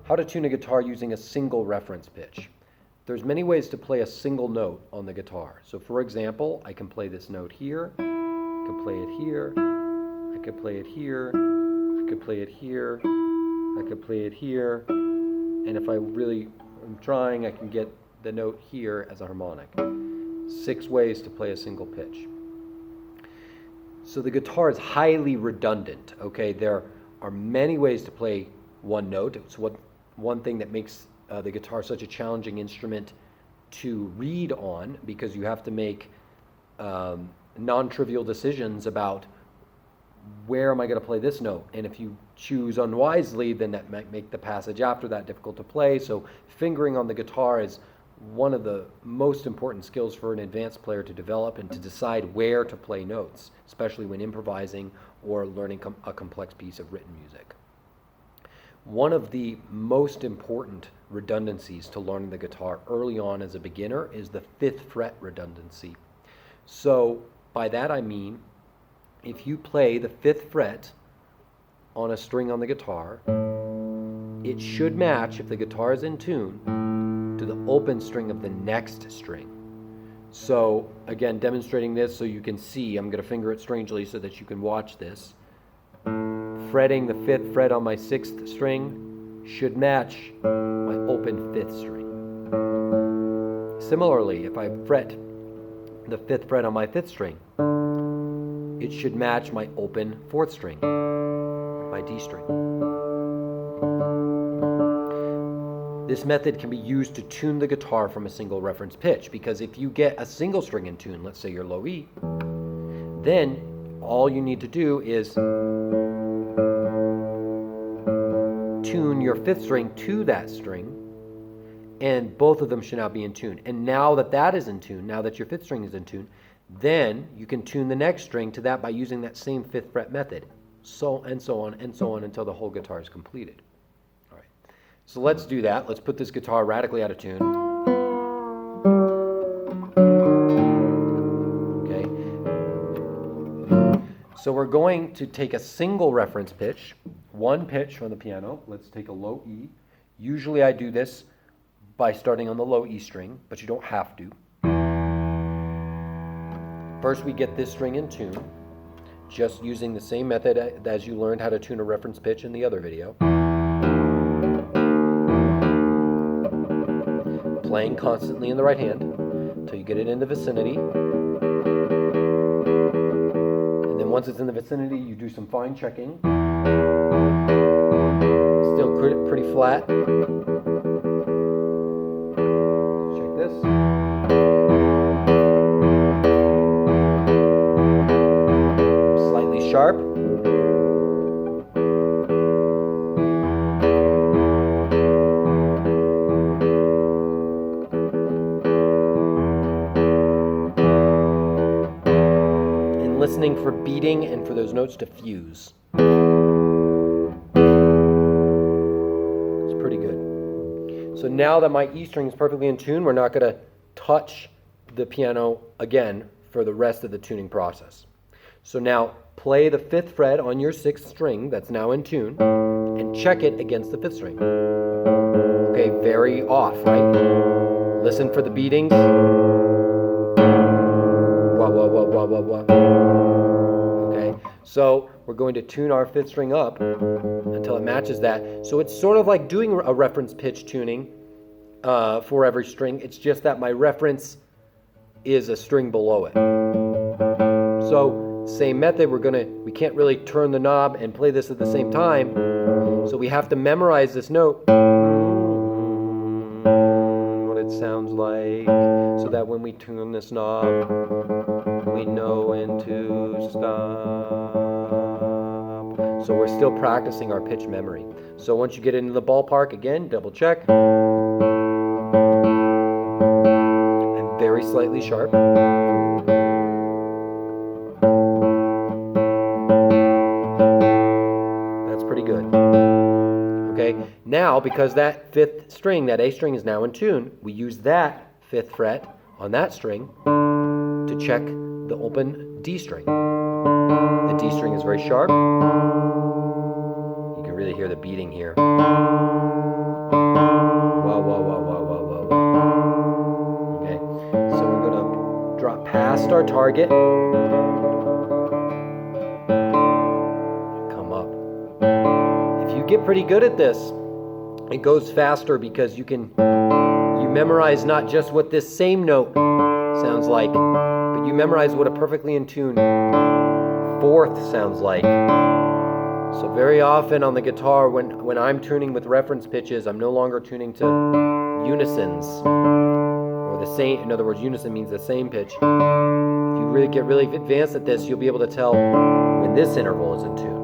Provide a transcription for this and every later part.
How to tune a guitar using a single reference pitch. There's many ways to play a single note on the guitar. So for example, I can play this note here, I can play it here, I could play it here, I could play it here, I could play it here, and if I really am trying, I can get the note here as a harmonic. 6 ways to play a single pitch. So the guitar is highly redundant, okay? There are many ways to play one note. It's one thing that makes the guitar such a challenging instrument to read on, because you have to make non-trivial decisions about where am I going to play this note, and if you choose unwisely, then that might make the passage after that difficult to play. So fingering on the guitar is one of the most important skills for an advanced player to develop and to decide where to play notes, especially when improvising or learning a complex piece of written music. One of the most important redundancies to learning the guitar early on as a beginner is the 5th fret redundancy. So by that I mean, if you play the 5th fret on a string on the guitar, it should match, if the guitar is in tune, to the open string of the next string. So again, demonstrating this so you can see, I'm going to finger it strangely so that you can watch this. Fretting the 5th fret on my 6th string should match my open 5th string. Similarly, if I fret the 5th fret on my 5th string, it should match my open 4th string, my D string. This method can be used to tune the guitar from a single reference pitch, because if you get a single string in tune, let's say your low E, then all you need to do is tune your 5th string to that string, and both of them should now be in tune. And now that that is in tune, now that your 5th string is in tune, then you can tune the next string to that by using that same 5th fret method, so and so on and so on until the whole guitar is completed. All right, so let's do that. Let's put this guitar radically out of tune. Okay. So we're going to take a single reference pitch, one pitch from the piano. Let's take a low E. Usually I do this by starting on the low E string, but you don't have to. First we get this string in tune, just using the same method as you learned how to tune a reference pitch in the other video. Playing constantly in the right hand until you get it in the vicinity. And then once it's in the vicinity, you do some fine checking. Still pretty flat. Check this. Sharp. And listening for beating and for those notes to fuse. It's pretty good. So now that my E string is perfectly in tune, we're not going to touch the piano again for the rest of the tuning process. So now play the 5th fret on your 6th string that's now in tune and check it against the 5th string. Okay, very off, right? Listen for the beatings. Wah, wah, wah, wah, wah, wah. Okay, so we're going to tune our 5th string up until it matches that. So it's sort of like doing a reference pitch tuning for every string. It's just that my reference is a string below it. So same method, we can't really turn the knob and play this at the same time, so we have to memorize this note, what it sounds like, so that when we tune this knob, we know when to stop. So we're still practicing our pitch memory. So once you get into the ballpark, again, double check. And very slightly sharp. Now, because that 5th string, that A string, is now in tune, we use that 5th fret on that string to check the open D string. The D string is very sharp. You can really hear the beating here. target, come up. If you get pretty good at this, it goes faster because you memorize not just what this same note sounds like, but you memorize what a perfectly in tune fourth sounds like. So very often on the guitar, when I'm tuning with reference pitches, I'm no longer tuning to unisons, or the same. In other words, unison means the same pitch. If you really get really advanced at this, you'll be able to tell when this interval is in tune.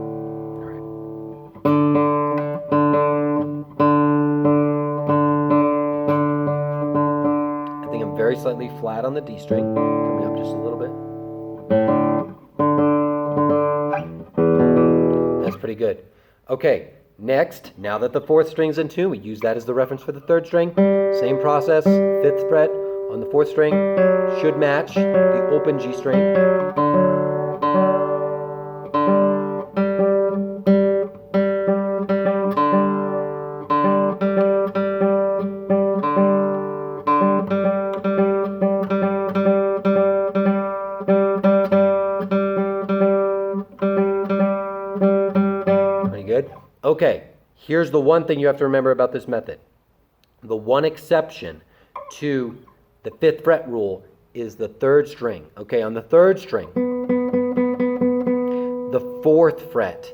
Very slightly flat on the D string, coming up just a little bit. That's pretty good. Okay, next, now that the fourth string's in tune, we use that as the reference for the third string. Same process, fifth fret on the fourth string should match the open G string. Okay, here's the one thing you have to remember about this method. The one exception to the fifth fret rule is the third string. Okay, on the third string, the fourth fret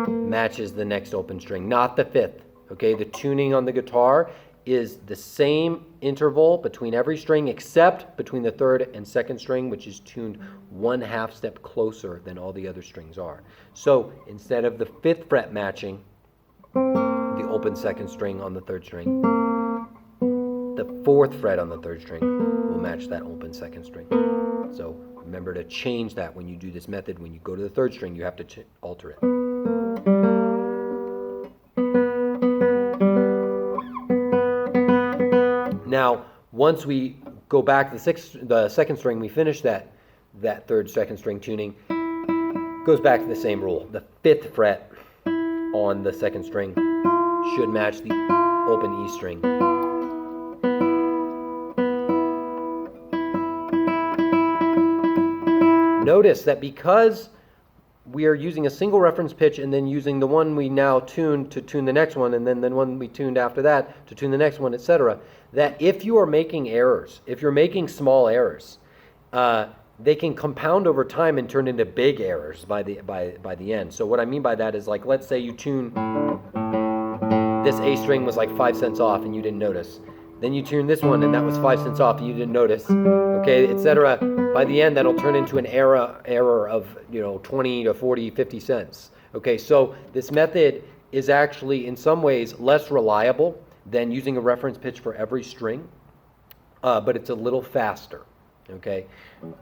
matches the next open string, not the fifth. Okay, the tuning on the guitar is the same interval between every string except between the third and second string, which is tuned 1/2 step closer than all the other strings are. So instead of the fifth fret matching the open second string on the third string, the fourth fret on the third string will match that open second string. So remember to change that when you do this method. When you go to the third string, you have to alter it. Now, once we go back to the second string, we finish that third second string tuning, goes back to the same rule. The fifth fret on the second string should match the open E string. Notice that because we are using a single reference pitch and then using the one we now tuned to tune the next one, and then the one we tuned after that to tune the next one, etc., that if you are making errors, if you're making small errors, they can compound over time and turn into big errors by the end. So what I mean by that is, like, let's say you tune this A string was like 5 cents off and you didn't notice. Then you tune this one and that was 5 cents off and you didn't notice. Okay, etc. By the end, that'll turn into an error of 20 to 40, 50 cents. Okay, so this method is actually in some ways less reliable than using a reference pitch for every string, but it's a little faster. Okay,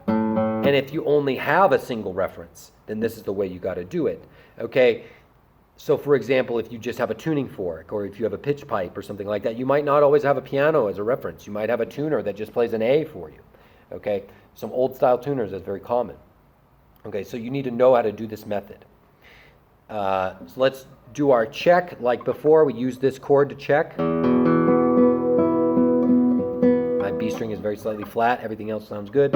and if you only have a single reference, then this is the way you got to do it. Okay, so for example, if you just have a tuning fork, or if you have a pitch pipe or something like that, you might not always have a piano as a reference. You might have a tuner that just plays an A for you. Okay, some old style tuners, that's very common. Okay, so you need to know how to do this method. So let's do our check. Like before, we use this chord to check. My B string is very slightly flat. Everything else sounds good.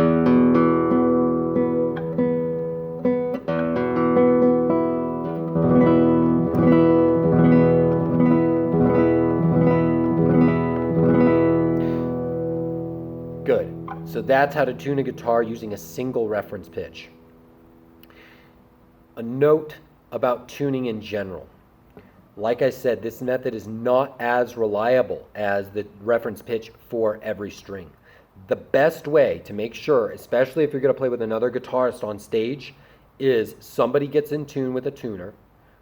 Good. So that's how to tune a guitar using a single reference pitch. A note about tuning in general. Like I said, this method is not as reliable as the reference pitch for every string. The best way to make sure, especially if you're going to play with another guitarist on stage, is somebody gets in tune with a tuner,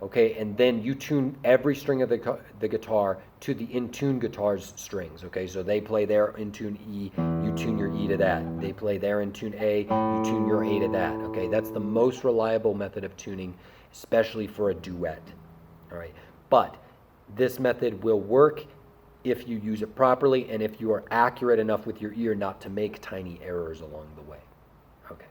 okay, and then you tune every string of the guitar to the in-tune guitar's strings, okay? So they play their in-tune E, you tune your E to that. They play their in-tune A, you tune your A to that, okay? That's the most reliable method of tuning, especially for a duet, all right? But this method will work if you use it properly and if you are accurate enough with your ear not to make tiny errors along the way, okay?